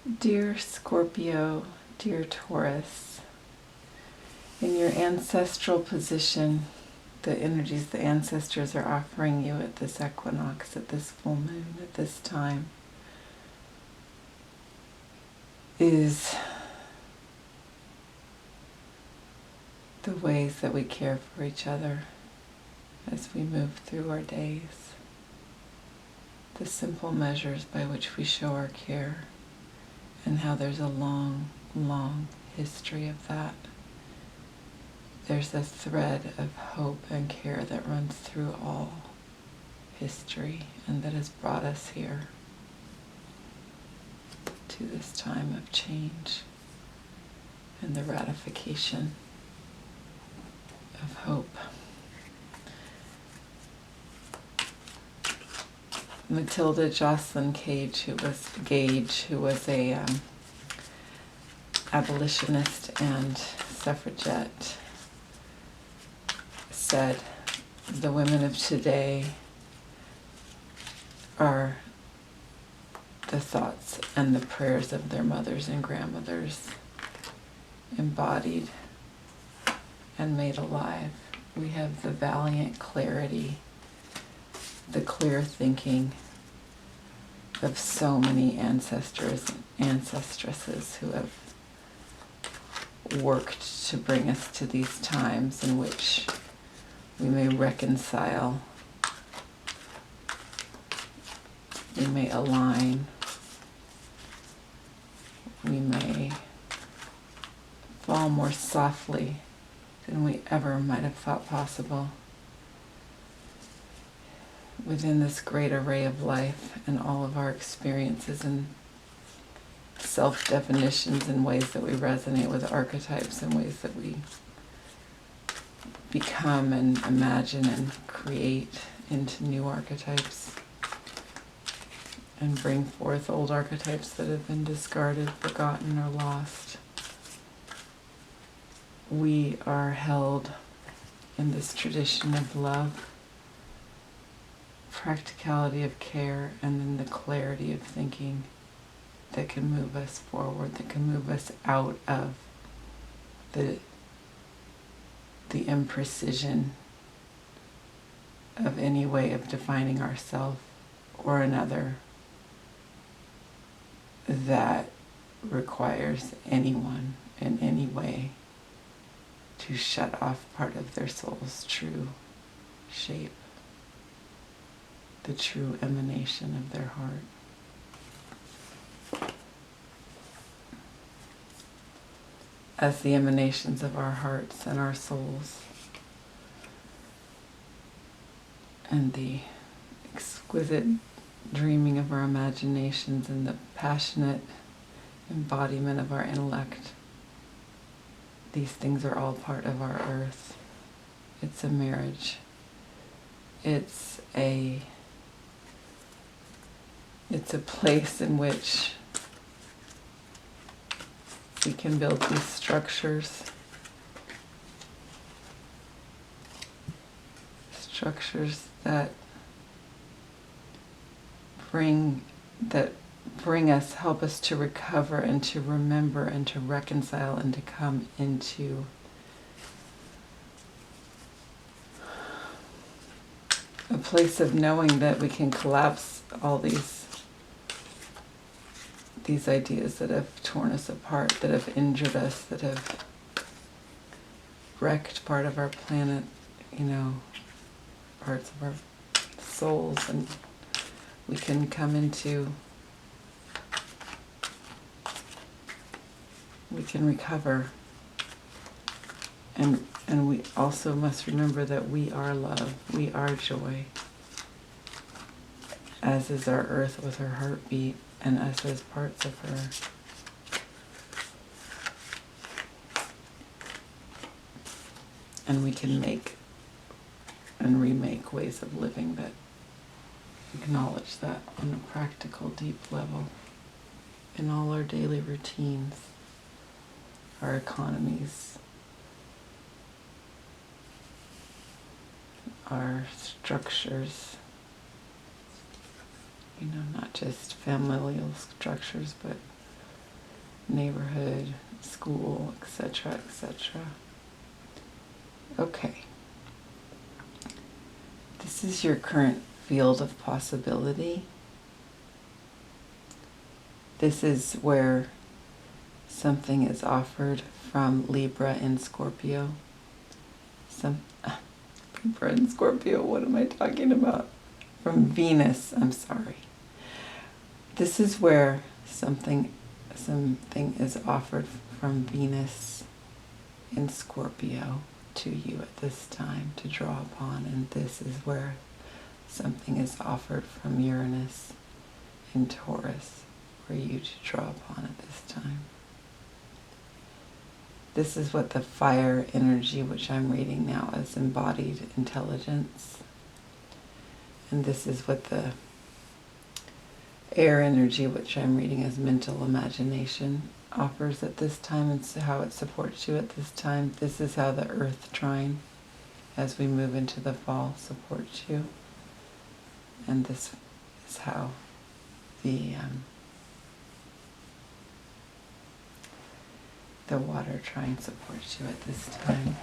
Dear Scorpio, dear Taurus, in your ancestral position, the energies the ancestors are offering you at this equinox, at this full moon, at this time, is the ways that we care for each other as we move through our days, the simple measures by which we show our care, and how there's a long, long history of that. There's a thread of hope and care that runs through all history and that has brought us here to this time of change and the ratification of hope. Matilda Jocelyn Gage, who was a abolitionist and suffragette, said, "The women of today are the thoughts and the prayers of their mothers and grandmothers, embodied and made alive. We have the valiant clarity, the clear thinking of so many ancestors and ancestresses who have worked to bring us to these times in which we may reconcile, we may align, we may fall more softly than we ever might have thought possible within this great array of life and all of our experiences and self-definitions and ways that we resonate with archetypes and ways that we become and imagine and create into new archetypes and bring forth old archetypes that have been discarded, forgotten, or lost. We are held in this tradition of love, practicality of care, and then the clarity of thinking that can move us forward, that can move us out of the imprecision of any way of defining ourselves or another that requires anyone in any way to shut off part of their soul's true shape, the true emanation of their heart. As the emanations of our hearts and our souls and the exquisite dreaming of our imaginations and the passionate embodiment of our intellect, these things are all part of our earth. It's a marriage. It's a place in which we can build these structures that bring us, help us to recover and to remember and to reconcile and to come into a place of knowing that we can collapse all these ideas that have torn us apart, that have injured us, that have wrecked part of our planet, parts of our souls, and we can come into, we can recover. And we also must remember that we are love, we are joy, as is our earth with her heartbeat, and us as parts of her. And we can make and remake ways of living that acknowledge that on a practical, deep level in all our daily routines, our economies, our structures, not just familial structures, but neighborhood, school, etc., etc. Okay. This is your current field of possibility. This is where something is offered from Libra and Scorpio. Libra and Scorpio, what am I talking about? From Venus, I'm sorry. This is where something is offered from Venus in Scorpio to you at this time to draw upon, and this is where something is offered from Uranus in Taurus for you to draw upon at this time. This is what the fire energy, which I'm reading now as embodied intelligence, and this is what the air energy, which I'm reading as mental imagination, offers at this time, and so how it supports you at this time. This is how the earth trine, as we move into the fall, supports you. And this is how the water trine supports you at this time.